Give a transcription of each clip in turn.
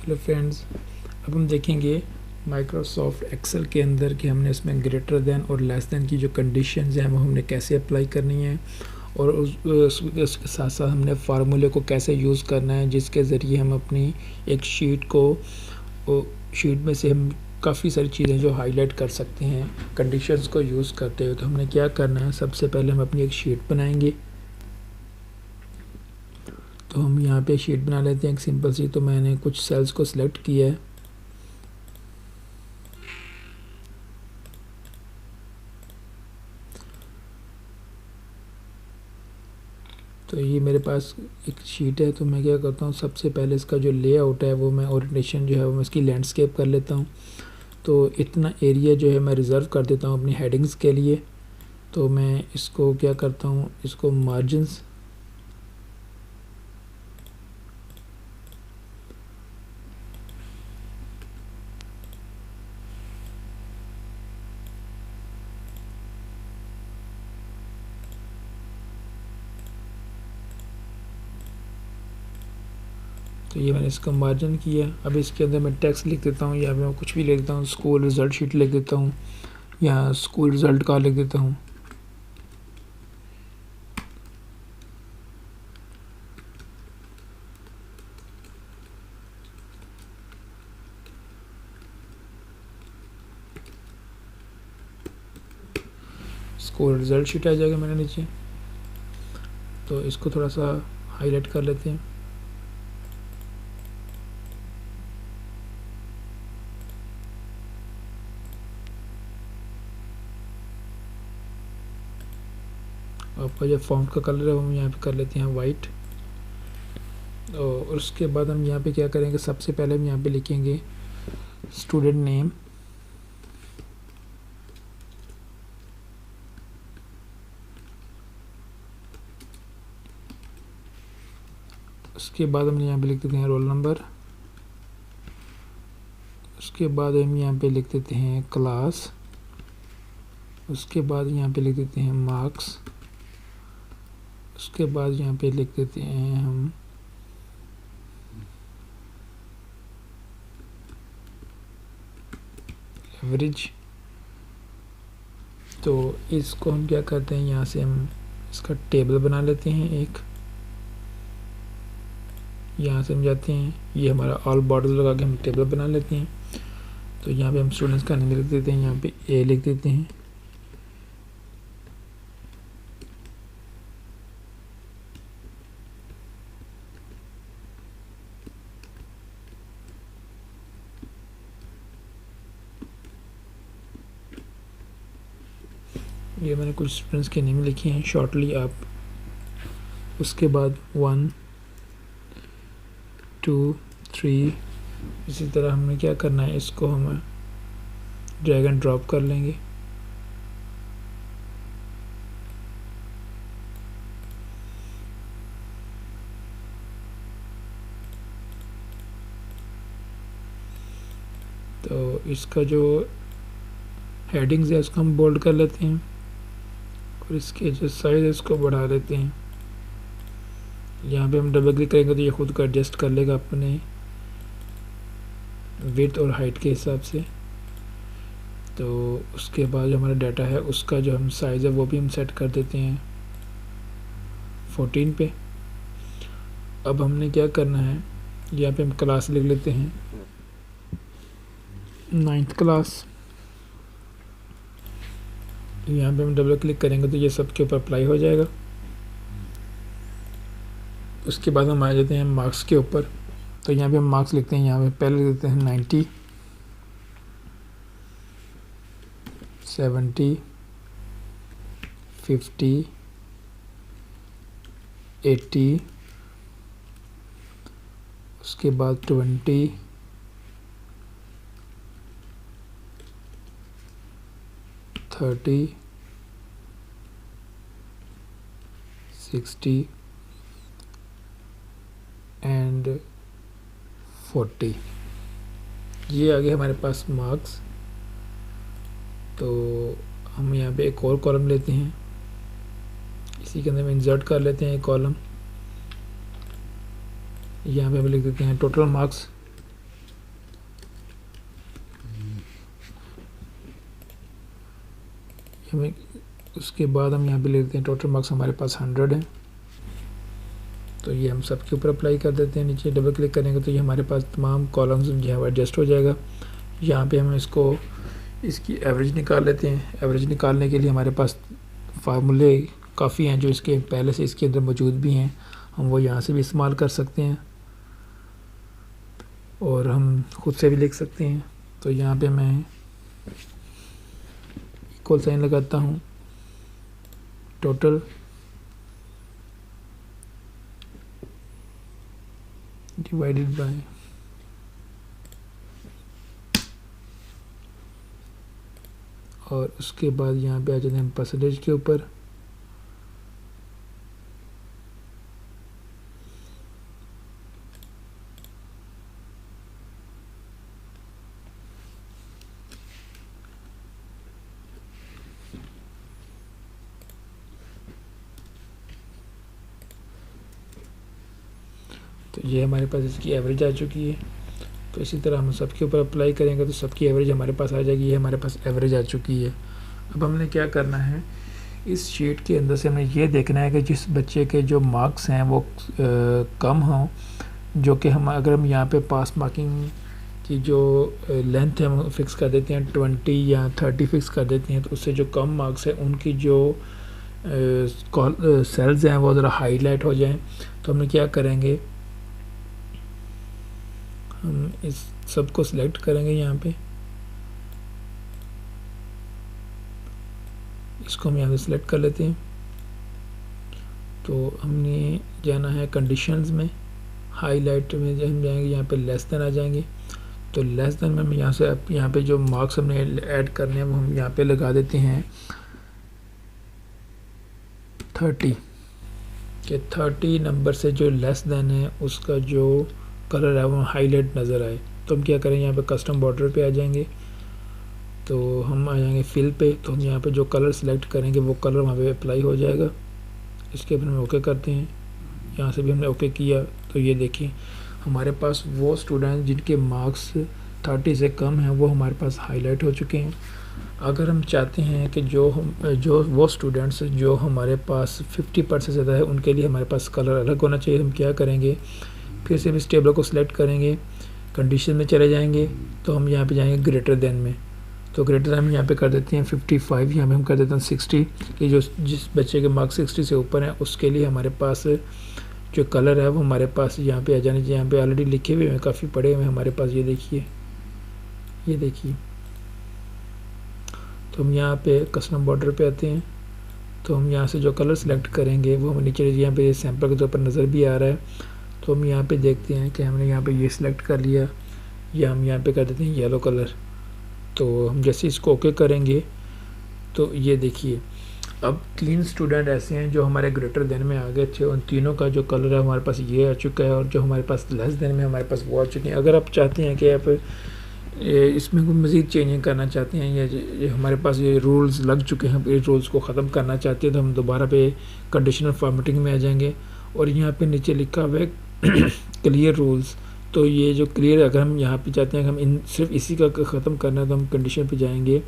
Hello friends, अब हम देखेंगे माइक्रोसॉफ्ट एक्सेल के अंदर कि हमने इसमें ग्रेटर देन और लेस देन की जो कंडीशंस हैं वो हमने कैसे अप्लाई करनी है और उसके साथ साथ हमने फार्मूले को कैसे यूज़ करना है, जिसके ज़रिए हम अपनी एक शीट में से हम काफ़ी सारी चीज़ें जो हाईलाइट कर सकते हैं कंडीशंस को यूज़ करते हुए। तो हमने क्या करना है, सबसे पहले हम अपनी एक शीट बनाएंगे। तो हम यहाँ पे शीट बना लेते हैं एक सिंपल सी। तो मैंने कुछ सेल्स को सिलेक्ट किया है। तो ये मेरे पास एक शीट है। तो मैं क्या करता हूँ, सबसे पहले इसका जो लेआउट है वो मैं ओरिएंटेशन जो है वो मैं इसकी लैंडस्केप कर लेता हूँ। तो इतना एरिया जो है मैं रिज़र्व कर देता हूँ अपनी हेडिंग्स के लिए। तो मैं इसको क्या करता हूँ, इसको मार्जिन्स तो ये मैंने इसका मार्जिन किया। अब इसके अंदर मैं टेक्स्ट लिख देता हूँ, या मैं कुछ भी लिख देता हूँ। स्कूल रिज़ल्ट शीट लिख देता हूँ, या स्कूल रिज़ल्ट का लिख देता हूँ। स्कूल रिज़ल्ट शीट आ जाएगा मेरे नीचे। तो इसको थोड़ा सा हाईलाइट कर लेते हैं। आपका जो फॉन्ट का कलर है वो हम यहाँ पे कर लेते हैं वाइट। और उसके बाद हम यहाँ पे क्या करेंगे, सबसे पहले हम यहाँ पे लिखेंगे स्टूडेंट नेम। उसके बाद हम यहाँ पे लिख देते हैं रोल नंबर। उसके बाद हम यहाँ पे लिख देते हैं क्लास। उसके बाद यहाँ पे लिख देते हैं मार्क्स। उसके बाद यहाँ पे लिख देते हैं हम एवरेज। तो इसको हम क्या करते हैं, यहाँ से हम इसका टेबल बना लेते हैं एक। यहाँ से हम जाते हैं, ये हमारा ऑल बॉर्डर लगा के हम टेबल बना लेते हैं। तो यहाँ पे हम स्टूडेंट्स का नेम लिख देते हैं, यहाँ पे ए लिख देते हैं। ये मैंने कुछ स्टूडेंट्स के नेम लिखे हैं शॉर्टली आप। उसके बाद 1 2 3 इसी तरह हमें क्या करना है, इसको हम ड्रैग एंड ड्रॉप कर लेंगे। तो इसका जो हेडिंग्स है उसको हम बोल्ड कर लेते हैं, और इसके जो साइज है इसको बढ़ा लेते हैं। यहाँ पे हम डबल क्लिक करेंगे तो ये खुद को एडजस्ट कर लेगा अपने विड्थ और हाइट के हिसाब से। तो उसके बाद जो हमारा डाटा है उसका जो हम साइज़ है वो भी हम सेट कर देते हैं 14 पे। अब हमने क्या करना है, यहाँ पे हम क्लास लिख लेते हैं 9th क्लास। यहाँ पे हम डबल क्लिक करेंगे तो ये सब के ऊपर अप्लाई हो जाएगा। उसके बाद हम आ जाते हैं मार्क्स के ऊपर। तो यहाँ पे हम मार्क्स लिखते हैं, यहाँ पे पहले लिखते हैं 90 70 50 80। उसके बाद 20 30 60 एंड 40। ये आ गए हमारे पास मार्क्स। तो हम यहाँ पे एक और कॉलम लेते हैं, इसी के अंदर हम इंसर्ट कर लेते हैं एक कॉलम। यहाँ पे हम लिख देते हैं टोटल मार्क्स। हमें उसके बाद हम यहाँ पे ले लेते हैं टोटल मार्क्स हमारे पास 100 है, तो ये हम सबके ऊपर अप्लाई कर देते हैं। नीचे डबल क्लिक करेंगे तो ये हमारे पास तमाम कॉलम्स जो है वो एडजस्ट हो जाएगा। यहाँ पे हम इसकी एवरेज निकाल लेते हैं। एवरेज निकालने के लिए हमारे पास फार्मूले काफ़ी हैं जो इसके पहले से इसके अंदर मौजूद भी हैं, हम वो यहाँ से भी इस्तेमाल कर सकते हैं और हम खुद से भी लिख सकते हैं। तो यहाँ पे मैं इक्वल साइन लगाता हूँ, टोटल डिवाइडेड बाय और उसके बाद यहाँ पे आ जाते हैं परसेंटेज के ऊपर। तो ये हमारे पास इसकी एवरेज आ चुकी है। तो इसी तरह हम सबके ऊपर अप्लाई करेंगे तो सबकी एवरेज हमारे पास आ जाएगी। ये हमारे पास एवरेज आ चुकी है। अब हमने क्या करना है, इस शीट के अंदर से हमें ये देखना है कि जिस बच्चे के जो मार्क्स हैं वो कम हों, जो कि हम अगर हम यहाँ पे पास मार्किंग की जो लेंथ है हम फिक्स कर देते हैं 20 या 30 फिक्स कर देते हैं, तो उससे जो कम मार्क्स हैं उनकी जो सेल्स हैं वो ज़रा हाईलाइट हो जाएं। तो हमने क्या करेंगे, हम इस सब को सिलेक्ट करेंगे। यहाँ पे इसको हम यहाँ पे सिलेक्ट कर लेते हैं। तो हमने जाना है कंडीशंस में, हाईलाइट में जब हम जाएंगे यहाँ पे लेस देन आ जाएंगे। तो लेस देन में हम यहाँ से यहाँ पे जो मार्क्स हमने ऐड करने हैं वो हम यहाँ पे लगा देते हैं 30 के 30 नंबर से जो लेस देन है उसका जो कलर है वो हाईलाइट नज़र आए। तो हम क्या करेंगे, यहाँ पे कस्टम बॉर्डर पे आ जाएंगे। तो हम आ जाएंगे फिल पे, तो हम यहाँ पे जो कलर सेलेक्ट करेंगे वो कलर वहाँ पे अप्लाई हो जाएगा। इसके ऊपर हम ओके करते हैं। यहाँ से भी हमने ओके किया। तो ये देखिए हमारे पास वो स्टूडेंट जिनके मार्क्स 30 से कम हैं वो हमारे पास हाईलाइट हो चुके हैं। अगर हम चाहते हैं कि जो वो स्टूडेंट्स जो हमारे पास 50% से ज़्यादा है उनके लिए हमारे पास कलर अलग होना चाहिए, हम क्या करेंगे, फिर से इस टेबल को सिलेक्ट करेंगे, कंडीशन में चले जाएंगे। तो हम यहाँ पे जाएंगे ग्रेटर देन में। तो ग्रेटर हम यहाँ पे कर देते हैं 55, यहाँ पे हम कर देते हैं 60 कि जिस बच्चे के मार्क्स 60 से ऊपर हैं उसके लिए हमारे पास जो कलर है वो हमारे पास यहाँ पे आ जाने चाहिए। यहाँ पे ऑलरेडी लिखे हुए हैं, काफ़ी पड़े हुए हैं हमारे पास। ये देखिए तो हम यहाँ पे कस्टम बॉर्डर पे आते हैं। तो हम यहाँ से जो कलर सेलेक्ट करेंगे वो हम नीचे यहाँ पे सैंपल के तौर पर नज़र भी आ रहा है। तो हम यहाँ पे देखते हैं कि हमने यहाँ पे ये सिलेक्ट कर लिया, या हम यहाँ पे कर देते हैं येलो कलर। तो हम जैसे इसको ओके करेंगे तो ये देखिए अब 3 स्टूडेंट ऐसे हैं जो हमारे ग्रेटर देन में आ गए थे, उन तीनों का जो कलर है हमारे पास ये आ चुका है और जो हमारे पास लेस देन में हमारे पास वो आ चुके हैं। अगर आप चाहते हैं कि आप इसमें कोई मज़ीद चेंजिंग करना चाहते हैं या हमारे पास ये रूल्स लग चुके हैं, ये रूल्स को ख़त्म करना चाहते हैं, तो हम दोबारा पे कंडीशनल फॉर्मेटिंग में आ जाएंगे और यहाँ पे नीचे लिखा हुआ है क्लियर रूल्स। तो ये जो क्लियर, अगर हम यहाँ पे चाहते हैं कि हम सिर्फ इसी का ख़त्म करना है तो हम कंडीशन पे जाएंगे।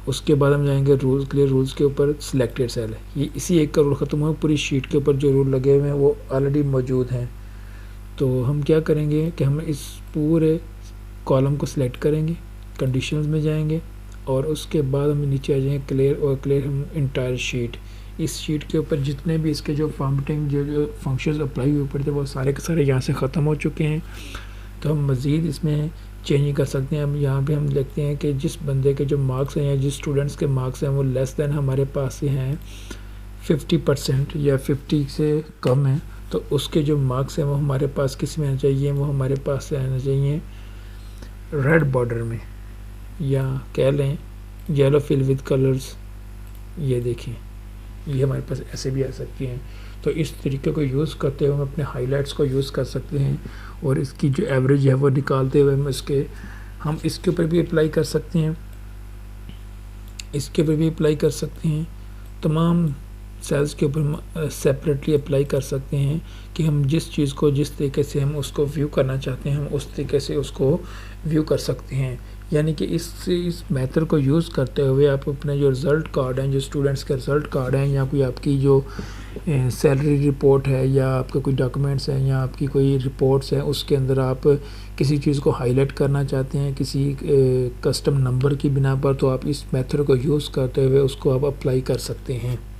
उसके बाद हम जाएंगे रूल्स, क्लियर रूल्स के ऊपर सिलेक्टेड सेल है, ये इसी एक का रूल ख़त्म हुआ। पूरी शीट के ऊपर जो रूल लगे हुए हैं वो ऑलरेडी मौजूद हैं। तो हम क्या करेंगे कि हम इस पूरे कॉलम को सिलेक्ट करेंगे, कंडीशंस में जाएंगे और उसके बाद हम नीचे आ जाएंगे क्लियर, और क्लियर हम इंटायर शीट, इस शीट के ऊपर जितने भी इसके जो फॉर्मेटिंग जो फंक्शंस अप्लाई हुए पड़े थे वो सारे के सारे यहाँ से ख़त्म हो चुके हैं। तो हम मज़ीद इसमें चेंजिंग कर सकते हैं। हम यहाँ पे हम देखते हैं कि जिस बंदे के जो मार्क्स हैं या जिस स्टूडेंट्स के मार्क्स हैं वो लेस देन हमारे पास से हैं 50% या 50 से कम है, तो उसके जो मार्क्स हैं वो हमारे पास किस में आना चाहिए, वो हमारे पास से आना चाहिए रेड बॉर्डर में, या कह लें येलो फिल विद कलर्स। ये देखें ये हमारे पास ऐसे भी आ सकती हैं। तो इस तरीके को यूज़ करते हुए हम अपने हाइलाइट्स को यूज़ कर सकते हैं और इसकी जो एवरेज है वो निकालते हुए हम इसके ऊपर भी अप्लाई कर सकते हैं, इसके ऊपर भी अप्लाई कर सकते हैं, तमाम सेल्स के ऊपर सेपरेटली अप्लाई कर सकते हैं कि हम जिस चीज़ को जिस तरीके से हम उसको व्यू करना चाहते हैं हम उस तरीके से उसको व्यू कर सकते हैं। यानी कि इस मेथड को यूज़ करते हुए आप अपने जो रिज़ल्ट कार्ड हैं, जो स्टूडेंट्स के रिज़ल्ट कार्ड हैं, या कोई आपकी जो सैलरी रिपोर्ट है, या आपके कोई डॉक्यूमेंट्स हैं, या आपकी कोई रिपोर्ट्स हैं, उसके अंदर आप किसी चीज़ को हाईलाइट करना चाहते हैं किसी कस्टम नंबर की बिना पर, तो आप इस मेथड को यूज़ करते हुए उसको आप अप्लाई कर सकते हैं।